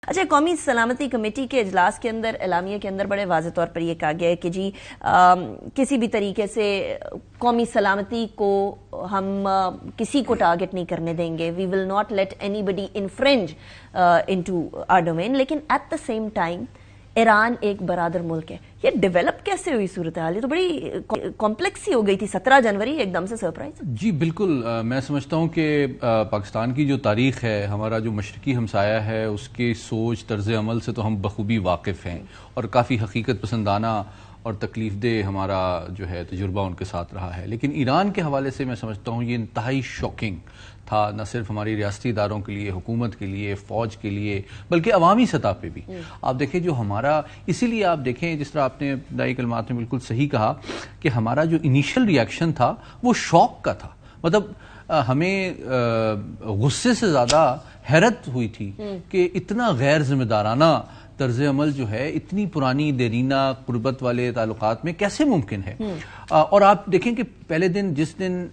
اچھا، قومی سلامتی کمیٹی کے اجلاس کے اندر اعلامیے کے اندر بڑے واضح طور پر یہ کہا گیا ہے کہ جی کسی بھی طریقے سے قومی سلامتی کو ہم کسی کو ٹارگٹ نہیں کرنے دیں گے. We will not let anybody infringe into our domain. لیکن at the same time Iran ایک برادر ملک ہے. یہ ڈیولپ کیسے ہوئی صورتحال؟ یہ تو بڑی کمپلیکس ہی ہو گئی تھی. 17 جنوری ایک دم سے سرپرائز. جی بالکل، میں سمجھتا ہوں کہ پاکستان کی جو تاریخ ہے، ہمارا جو مشرقی ہمسایہ ہے، اس کی سوچ طرز عمل سے تو ہم بخوبی واقف ہیں اور کافی حقیقت پسندانہ اور تکلیف دہ ہمارا جو ہے تجربہ ان کے ساتھ رہا ہے. لیکن ایران کے حوالے سے میں سمجھتا ہوں یہ انتہائی شاکنگ تھا، نہ صرف ہماری ریاستی اداروں کے لیے، حکومت کے لیے، فوج کے لیے، بلکہ عوامی سطح پہ بھی. آپ دیکھیں جو ہمارا، اسی لیے آپ دیکھیں جس طرح آپ نے ابتدائی کلمات میں بالکل صحیح کہا کہ ہمارا جو انیشل ریاکشن تھا وہ شوق کا تھا. مطلب ہمیں غصے سے زیادہ حیرت ہوئی تھی کہ اتنا غیر ذمہ دارانہ طرز عمل جو ہے اتنی پرانی دیرینہ قربت والے تعلقات میں کیسے ممکن ہے. اور آپ دیکھیں کہ پہلے دن جس دن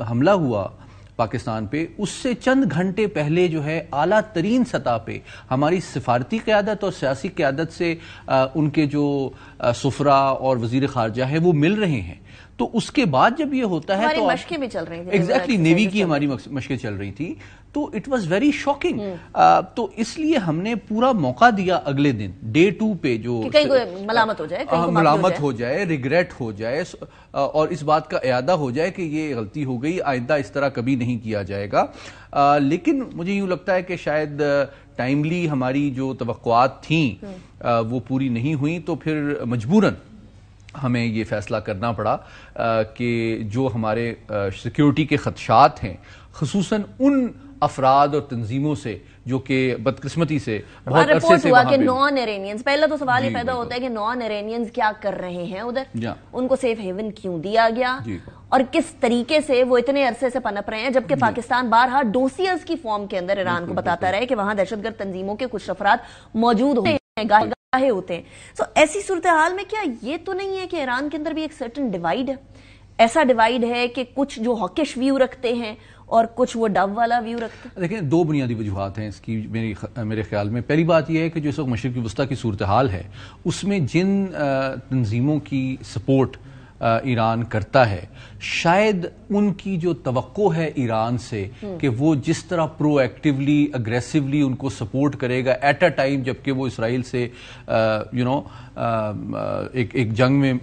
حملہ ہوا پاکستان پہ، اس سے چند گھنٹے پہلے جو ہے اعلیٰ ترین سطح پہ ہماری سفارتی قیادت اور سیاسی قیادت سے ان کے جو سفراء اور وزیر خارجہ ہے وہ مل رہے ہیں. تو اس کے بعد جب یہ ہوتا ہے تو مشقیں بھی چل رہی تھیں. ایگزیکٹلی نیوی کی ہماری مشقیں چل رہی تھی، تو اٹ واز ویری شاکنگ. تو اس لیے ہم نے پورا موقع دیا اگلے دن ڈے 2 پہ جو ملامت ہو جائے، ریگریٹ ہو جائے اور اس بات کا اعادہ ہو جائے کہ یہ غلطی ہو گئی، آئندہ اس طرح کبھی نہیں کیا جائے گا. لیکن مجھے یوں لگتا ہے کہ شاید ٹائملی ہماری جو توقعات تھیں وہ پوری نہیں ہوئیں، تو پھر مجبوراً ہمیں یہ فیصلہ کرنا پڑا کہ جو ہمارے سیکیورٹی کے خدشات ہیں، خصوصاً ان افراد اور تنظیموں سے جو کہ بدقسمتی سے بہت عرصے سے ہوا کہ نان ایرینینز، پہلا تو سوال یہ پیدا ہوتا ہے کہ نان ایرینینز کیا کر رہے ہیں ادھر، ان کو سیف ہیون کیوں دیا گیا اور کس طریقے سے وہ اتنے عرصے سے پنپ رہے ہیں، جبکہ پاکستان بارہا ڈوسیئرز کی فارم کے اندر ایران کو بتاتا رہے کہ وہاں دہشت گرد تنظیموں کے کچھ افراد موجود ہوتے ہیں، گاہے ہوتے ہیں. سو ایسی صورتحال میں کیا یہ تو نہیں ہے کہ ایران کے اندر بھی ایک سرٹن ڈیوائیڈ ہے؟ ایسا ڈیوائیڈ ہے کہ کچھ جو ہاکش ویو رکھتے ہیں اور کچھ وہ ڈو والا ویو رکھتے ہیں؟ دیکھیں، دو بنیادی وجوہات ہیں اس کی میرے خیال میں. پہلی بات یہ ہے کہ جو اس وقت مشرقی وسطیٰ کی صورتحال ہے، اس میں جن تنظیموں کی سپورٹ ایران کرتا ہے، شاید ان کی جو توقع ہے ایران سے کہ وہ جس طرح پرو ایکٹیولی اگریسولی ان کو سپورٹ کرے گا ایٹ اے ٹائم جبکہ وہ اسرائیل سے ایک جنگ میں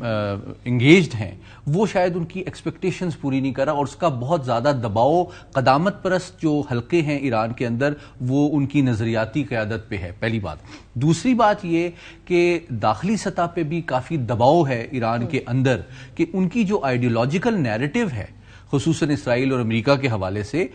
انگیجڈ ہیں، وہ شاید ان کی ایکسپیکٹیشنز پوری نہیں کر رہا، اور اس کا بہت زیادہ دباؤ قدامت پرست جو حلقے ہیں ایران کے اندر وہ ان کی نظریاتی قیادت پہ ہے. پہلی بات. دوسری بات یہ کہ داخلی سطح پہ بھی کافی دباؤ ہے ایران کے اندر کہ ان کی جو آئیڈیولوجیکل نیریٹو ہے خصوصاً اسرائیل اور امریکہ کے حوالے سے،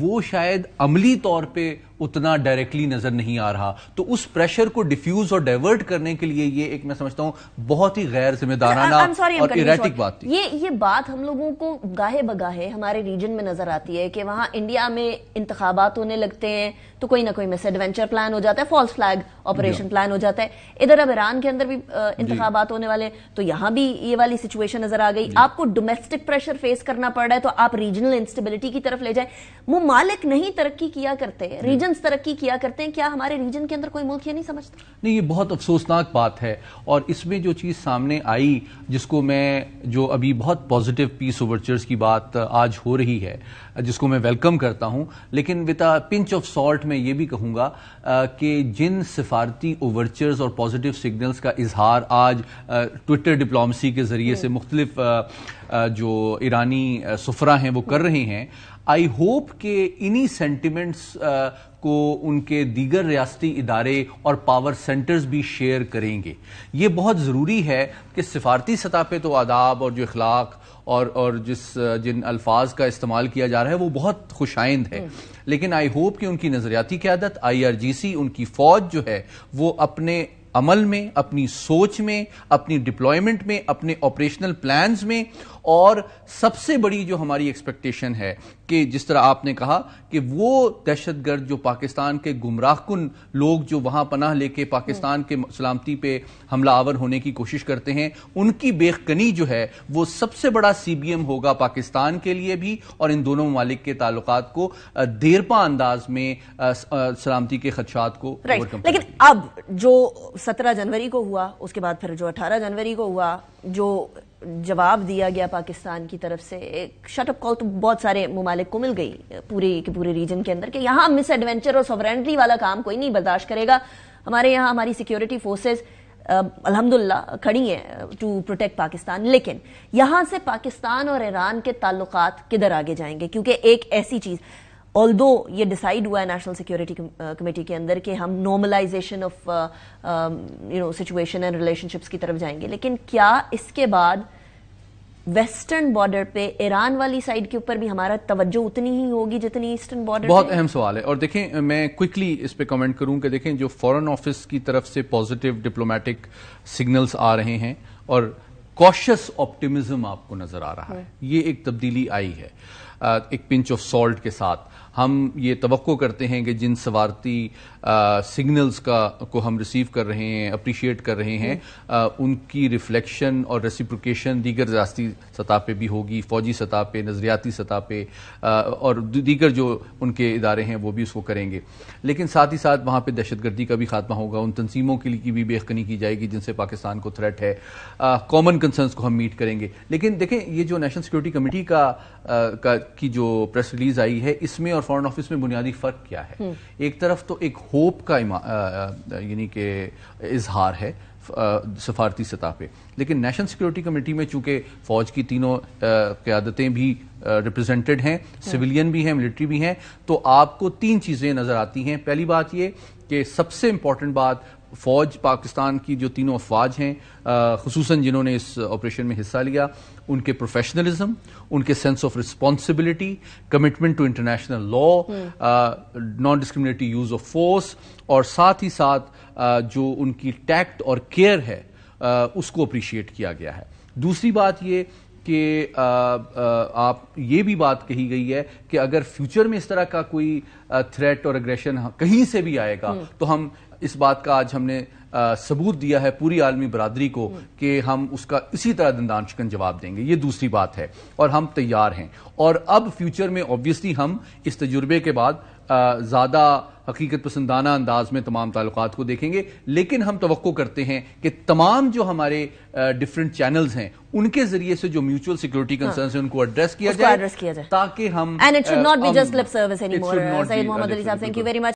وہ شاید عملی طور پہ اتنا ڈائریکٹلی نظر نہیں آ رہا. تو اس پریشر کو ڈیفیوز اور ڈائیورٹ کرنے کے لیے یہ ایک، میں سمجھتا ہوں، بہت ہی غیر ذمہ دارانہ اور ایریٹک بات تھی. یہ بات ہم لوگوں کو گاہے بگاہے ہمارے ریجن میں نظر آتی ہے کہ وہاں انڈیا میں انتخابات ہونے لگتے ہیں تو کوئی نہ کوئی مس ایڈونچر پلان ہو جاتا ہے، فالس فلیگ آپریشن پلان ہو جاتا ہے. ادھر اب ایران کے اندر بھی انتخابات ہونے والے، تو یہاں بھی یہ والی سچویشن نظر آ گئی. آپ کو ڈومیسٹک پریشر فیس کرنا پڑ رہا ہے تو آپ ریجنل انسٹیبلٹی کی طرف لے جائیں. ممالک نہیں ترقی کیا کرتے، ریجنز ترقی کیا کرتے ہیں. کیا ہمارے ریجن کے اندر کوئی ملک یہ نہیں سمجھتا؟ نہیں، یہ بہت افسوسناک بات ہے. اور اس میں جو چیز سامنے آئی، جس کو میں، جو ابھی بہت پازیٹیو پیس اوورچرز کی بات آج ہو رہی ہے، جس کو میں ویلکم کرتا ہوں، لیکن with a pinch of salt میں یہ بھی کہوں گا کہ جن سفارتی اوورچرز اور پازیٹیو سگنلز کا اظہار آج ٹویٹر ڈپلومیسی کے ذریعے سے مختلف جو ایرانی سفراء ہیں وہ کر رہے ہیں، آئی ہوپ کہ انہی سینٹیمنٹس کو ان کے دیگر ریاستی ادارے اور پاور سینٹرز بھی شیئر کریں گے. یہ بہت ضروری ہے کہ سفارتی سطح پہ تو آداب اور جو اخلاق اور جن الفاظ کا استعمال کیا جا رہا ہے وہ بہت خوش آئند ہے، لیکن آئی ہوپ کہ ان کی نظریاتی قیادت، IRGC، ان کی فوج جو ہے وہ اپنے عمل میں، اپنی سوچ میں، اپنی ڈپلائمنٹ میں، اپنے آپریشنل پلانز میں اور سب سے بڑی جو ہماری ایکسپیکٹیشن ہے کہ جس طرح آپ نے کہا کہ وہ دہشت گرد جو پاکستان کے گمراہ کن لوگ جو وہاں پناہ لے کے پاکستان کے سلامتی پہ حملہ آور ہونے کی کوشش کرتے ہیں، ان کی بیخکنی جو ہے وہ سب سے بڑا سی بی ایم ہوگا پاکستان کے لیے بھی اور ان دونوں ممالک کے تعلقات کو دیرپا انداز میں سلامتی کے خدشات کو لیکن اب جو 17 جنوری کو ہوا، اس کے بعد پھر جو 18 جنوری کو ہوا، جو جواب دیا گیا پاکستان کی طرف سے، ایک شٹ اپ کال تو بہت سارے ممالک کو مل گئی پورے ریجن کے اندر کہ یہاں مس ایڈونچر اور سوورینٹی والا کام کوئی نہیں برداشت کرے گا. ہمارے یہاں ہماری سیکیورٹی فورسز الحمدللہ کھڑی ہیں ٹو پروٹیکٹ پاکستان. لیکن یہاں سے پاکستان اور ایران کے تعلقات کدھر آگے جائیں گے؟ کیونکہ ایک ایسی چیز آلدو یہ ڈیسائیڈ ہوا ہے نیشنل سیکیورٹی کمیٹی کے اندر کہ ہم normalization of situation and relationships کی طرف جائیں گے، لیکن کیا اس کے بعد ویسٹرن بارڈر پہ ایران والی سائڈ کے اوپر بھی ہمارا توجہ اتنی ہی ہوگی جتنی ایسٹرن بارڈر؟ بہت اہم سوال ہے. اور دیکھیں میں کوئکلی اس پہ کمنٹ کروں کہ دیکھیں جو فورن آفس کی طرف سے پازیٹیو ڈپلومیٹک سگنلز آ رہے ہیں اور کوشس آپٹیمزم آپ کو نظر آ رہا ہے، یہ ایک تبدیلی آئی ہے ایک پنچ آف سالٹ کے ساتھ. ہم یہ توقع کرتے ہیں کہ جن سفارتی سگنلز کو ہم ریسیو کر رہے ہیں، اپریشیٹ کر رہے ہیں، ان کی ریفلیکشن اور ریسیپروکیشن دیگر ریاستی سطح پہ بھی ہوگی، فوجی سطح پہ، نظریاتی سطح پہ، اور دیگر جو ان کے ادارے ہیں وہ بھی اس کو کریں گے. لیکن ساتھ ہی ساتھ وہاں پہ دہشت گردی کا بھی خاتمہ ہوگا، ان تنظیموں کے لیے بھی بیخکنی کی جائے گی جن سے پاکستان کو تھریٹ ہے. کامن کنسرنز کو ہم میٹ کریں گے. لیکن دیکھیں یہ جو نیشنل سیکورٹی کمیٹی کی جو پریس ریلیز آئی ہے، اس میں اور فورن آفس میں بنیادی فرق کیا ہے؟ ایک طرف تو ایک ہوپ کا یعنی کہ اظہار ہے سفارتی سطح پہ، لیکن نیشنل سیکورٹی کمیٹی میں چونکہ فوج کی تینوں قیادتیں بھی ریپرزینٹڈ ہیں، سویلین بھی ہیں، ملٹری بھی ہیں، تو آپ کو تین چیزیں نظر آتی ہیں. پہلی بات یہ کہ سب سے امپورٹنٹ بات، فوج پاکستان کی جو تینوں افواج ہیں خصوصاً جنہوں نے اس آپریشن میں حصہ لیا، ان کے پروفیشنلزم، ان کے sense of responsibility, commitment to international law, non discriminatory use of force, اور ساتھ ہی ساتھ جو ان کی ٹیکٹ اور کیئر ہے اس کو اپریشیٹ کیا گیا ہے. دوسری بات یہ کہ آپ یہ بھی بات کہی گئی ہے کہ اگر فیوچر میں اس طرح کا کوئی تھریٹ اور اگریشن کہیں سے بھی آئے گا تو ہم اس بات کا آج ہم نے ثبوت دیا ہے پوری عالمی برادری کو کہ ہم اس کا اسی طرح دندان شکن جواب دیں گے. یہ دوسری بات ہے اور ہم تیار ہیں. اور اب فیوچر میں آبویسلی ہم اس تجربے کے بعد زیادہ حقیقت پسندانہ انداز میں تمام تعلقات کو دیکھیں گے، لیکن ہم توقع کرتے ہیں کہ تمام جو ہمارے ڈفرنٹ چینلز ہیں ان کے ذریعے سے جو میوچل سیکورٹی کنسرنز ہیں ان کو ایڈریس کیا جائے تاکہ ہم and it should not be just lip service any more. Syed Muhammad Ali sahab, thank you very much.